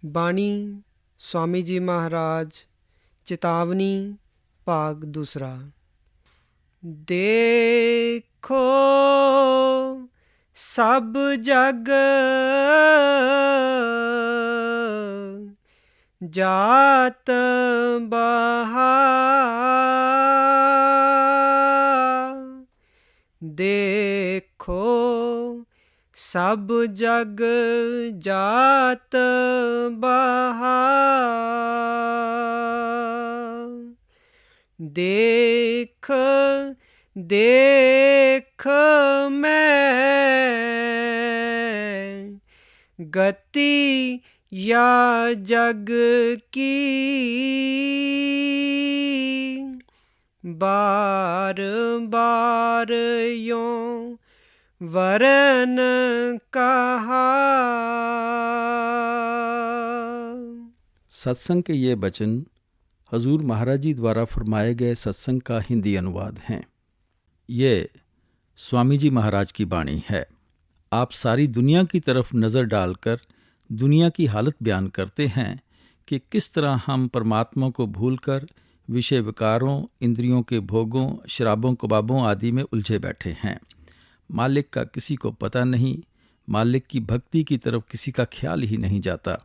बाणी स्वामी जी महाराज चेतावनी भाग दूसरा। देखो सब जग जात बहार। देखो सब जग जात बहार। देख देख मैं गति या जग की। बार बार यों वरन कहा। सत्संग के ये वचन हजूर महाराज जी द्वारा फरमाए गए सत्संग का हिंदी अनुवाद हैं। ये स्वामी जी महाराज की बाणी है। आप सारी दुनिया की तरफ नज़र डालकर दुनिया की हालत बयान करते हैं कि किस तरह हम परमात्मा को भूलकर विषय विकारों, इंद्रियों के भोगों, शराबों कबाबों आदि में उलझे बैठे हैं। मालिक का किसी को पता नहीं, मालिक की भक्ति की तरफ किसी का ख्याल ही नहीं जाता।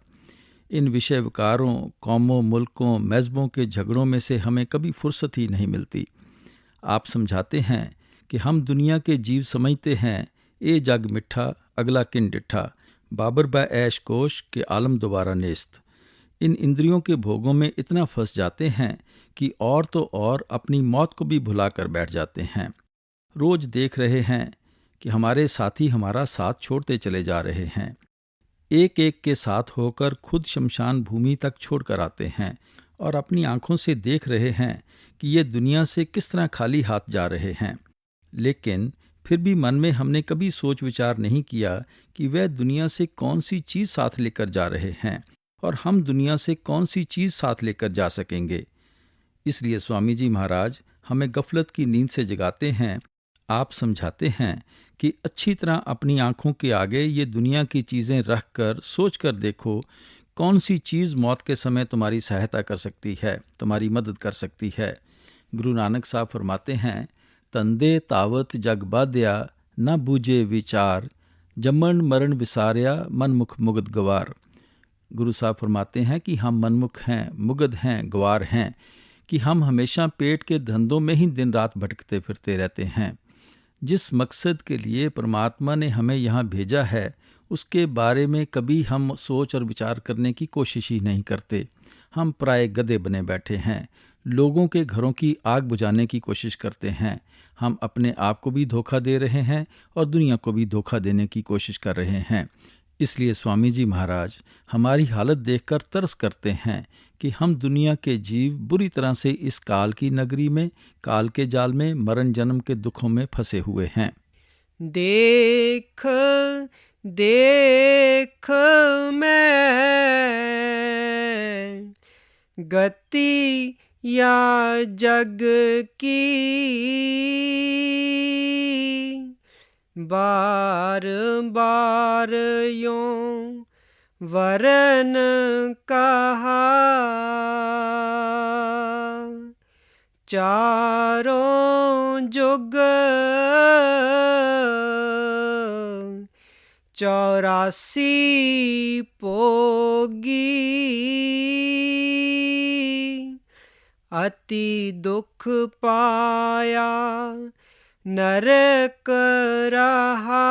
इन विषय विकारों, कौमों, मुल्कों, मज़हबों के झगड़ों में से हमें कभी फुर्सत ही नहीं मिलती। आप समझाते हैं कि हम दुनिया के जीव समझते हैं, ए जग मिठा अगला किन डिठा, बाबर बा ऐश कोश के आलम दोबारा नेस्त। इन इंद्रियों के भोगों में इतना फंस जाते हैं कि और तो और अपनी मौत को भी भुला कर बैठ जाते हैं। रोज देख रहे हैं कि हमारे साथी हमारा साथ छोड़ते चले जा रहे हैं। एक एक के साथ होकर खुद शमशान भूमि तक छोड़ कर आते हैं और अपनी आंखों से देख रहे हैं कि ये दुनिया से किस तरह खाली हाथ जा रहे हैं। लेकिन फिर भी मन में हमने कभी सोच विचार नहीं किया कि वह दुनिया से कौन सी चीज़ साथ लेकर जा रहे हैं और हम दुनिया से कौन सी चीज़ साथ लेकर जा सकेंगे। इसलिए स्वामी जी महाराज हमें गफलत की नींद से जगाते हैं। आप समझाते हैं कि अच्छी तरह अपनी आंखों के आगे ये दुनिया की चीज़ें रख कर सोच कर देखो, कौन सी चीज़ मौत के समय तुम्हारी सहायता कर सकती है, तुम्हारी मदद कर सकती है। गुरु नानक साहब फरमाते हैं, तंदे तावत जग बाध्या न बूझे विचार, जमन मरण विसार्या मन मुख मुगद गवार। गुरु साहब फरमाते हैं कि हम मनमुख हैं, मुगद हैं, गवार हैं, कि हम हमेशा पेट के धंधों में ही दिन रात भटकते फिरते रहते हैं। जिस मकसद के लिए परमात्मा ने हमें यहाँ भेजा है उसके बारे में कभी हम सोच और विचार करने की कोशिश ही नहीं करते। हम प्राय गधे बने बैठे हैं, लोगों के घरों की आग बुझाने की कोशिश करते हैं। हम अपने आप को भी धोखा दे रहे हैं और दुनिया को भी धोखा देने की कोशिश कर रहे हैं। इसलिए स्वामी जी महाराज हमारी हालत देखकर तरस करते हैं कि हम दुनिया के जीव बुरी तरह से इस काल की नगरी में, काल के जाल में, मरण जन्म के दुखों में फंसे हुए हैं। देख देख मैं गति या जग की। बार बार यों वरन कहा। चारों जुग 84 पोगी। अति दुख पाया नरक रहा।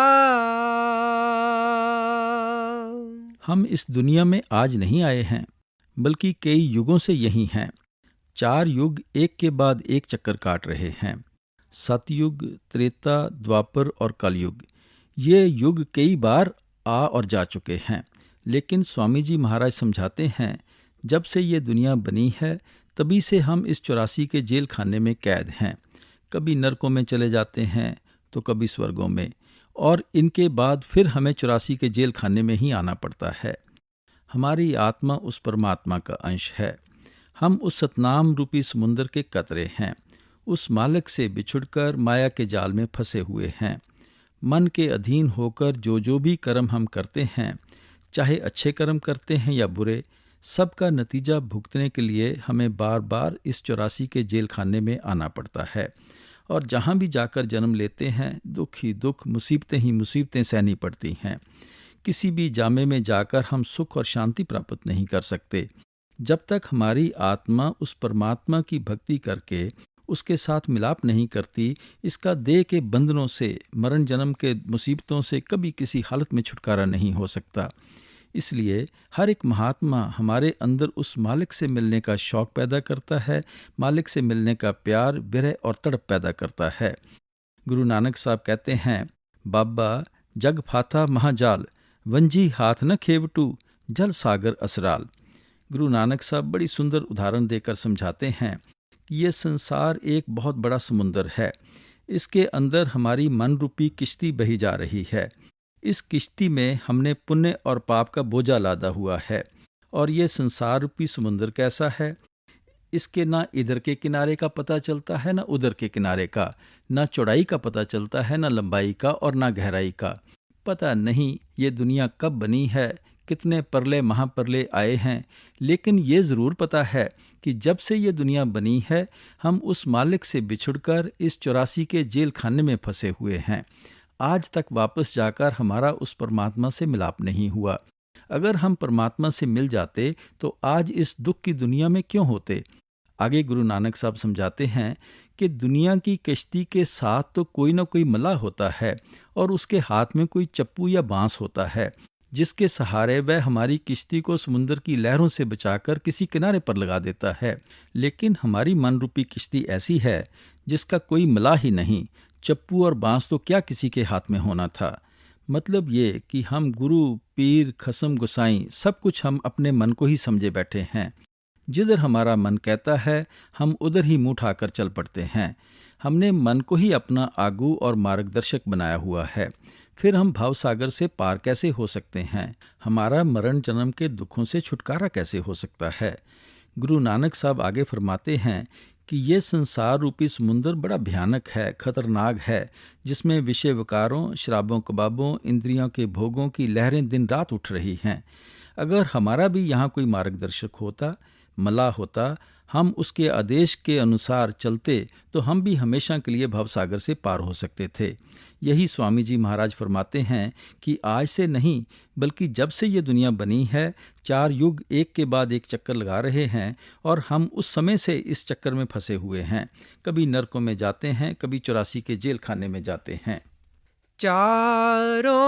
हम इस दुनिया में आज नहीं आए हैं, बल्कि कई युगों से यही हैं। 4 युग एक के बाद एक चक्कर काट रहे हैं। सतयुग, त्रेता, द्वापर और कलयुग। ये युग कई बार आ और जा चुके हैं। लेकिन स्वामी जी महाराज समझाते हैं, जब से ये दुनिया बनी है तभी से हम इस 84 के जेल खाने में कैद हैं। कभी नरकों में चले जाते हैं तो कभी स्वर्गों में, और इनके बाद फिर हमें 84 के जेल खाने में ही आना पड़ता है। हमारी आत्मा उस परमात्मा का अंश है। हम उस सतनाम रूपी समुद्र के कतरे हैं। उस मालिक से बिछुड़कर माया के जाल में फंसे हुए हैं। मन के अधीन होकर जो जो भी कर्म हम करते हैं, चाहे अच्छे कर्म करते हैं या बुरे, सबका नतीजा भुगतने के लिए हमें बार बार इस 84 के जेल खाने में आना पड़ता है। और जहाँ भी जाकर जन्म लेते हैं, दुख ही दुख, मुसीबतें ही मुसीबतें सहनी पड़ती हैं। किसी भी जामे में जाकर हम सुख और शांति प्राप्त नहीं कर सकते। जब तक हमारी आत्मा उस परमात्मा की भक्ति करके उसके साथ मिलाप नहीं करती, इसका देह के बंधनों से, मरण जन्म के मुसीबतों से कभी किसी हालत में छुटकारा नहीं हो सकता। इसलिए हर एक महात्मा हमारे अंदर उस मालिक से मिलने का शौक पैदा करता है, मालिक से मिलने का प्यार, विरह और तड़प पैदा करता है। गुरु नानक साहब कहते हैं, बाबा जग फाथा महाजाल, वंजी हाथ न खेवटू, जल सागर असराल। गुरु नानक साहब बड़ी सुंदर उदाहरण देकर समझाते हैं कि ये संसार एक बहुत बड़ा समुंदर है। इसके अंदर हमारी मन रूपी किश्ती बही जा रही है। इस किश्ती में हमने पुण्य और पाप का बोझा लादा हुआ है। और ये संसार रूपी समुंदर कैसा है? इसके ना इधर के किनारे का पता चलता है, ना उधर के किनारे का, ना चौड़ाई का पता चलता है, ना लंबाई का और ना गहराई का। पता नहीं ये दुनिया कब बनी है, कितने परले महापरले आए हैं, लेकिन ये ज़रूर पता है कि जब से ये दुनिया बनी है, हम उस मालिक से बिछुड़कर इस 84 के जेल खाने में फंसे हुए हैं। आज तक वापस जाकर हमारा उस परमात्मा से मिलाप नहीं हुआ। अगर हम परमात्मा से मिल जाते तो आज इस दुख की दुनिया में क्यों होते? आगे गुरु नानक साहब समझाते हैं कि दुनिया की कश्ती के साथ तो कोई ना कोई मल्लाह होता है और उसके हाथ में कोई चप्पू या बांस होता है, जिसके सहारे वह हमारी किश्ती को समुद्र की लहरों से बचाकर किसी किनारे पर लगा देता है। लेकिन हमारी मन रूपी किश्ती ऐसी है जिसका कोई मल्लाह ही नहीं। चप्पू और बांस तो क्या किसी के हाथ में होना था। मतलब ये कि हम गुरु, पीर, खसम, गुसाई सब कुछ हम अपने मन को ही समझे बैठे हैं। जिधर हमारा मन कहता है हम उधर ही मुँह उठाकर चल पड़ते हैं। हमने मन को ही अपना आगू और मार्गदर्शक बनाया हुआ है। फिर हम भवसागर से पार कैसे हो सकते हैं? हमारा मरण जन्म के दुखों से छुटकारा कैसे हो सकता है? गुरु नानक साहब आगे फरमाते हैं कि ये संसार रूपी समुंदर बड़ा भयानक है, खतरनाक है, जिसमें विषय विकारों, शराबों, कबाबों, इंद्रियों के भोगों की लहरें दिन रात उठ रही हैं। अगर हमारा भी यहाँ कोई मार्गदर्शक होता, मल्लाह होता, हम उसके आदेश के अनुसार चलते तो हम भी हमेशा के लिए भवसागर से पार हो सकते थे। यही स्वामी जी महाराज फरमाते हैं कि आज से नहीं बल्कि जब से ये दुनिया बनी है, 4 युग एक के बाद एक चक्कर लगा रहे हैं और हम उस समय से इस चक्कर में फंसे हुए हैं। कभी नरकों में जाते हैं, कभी 84 के जेल खाने में जाते हैं। चारों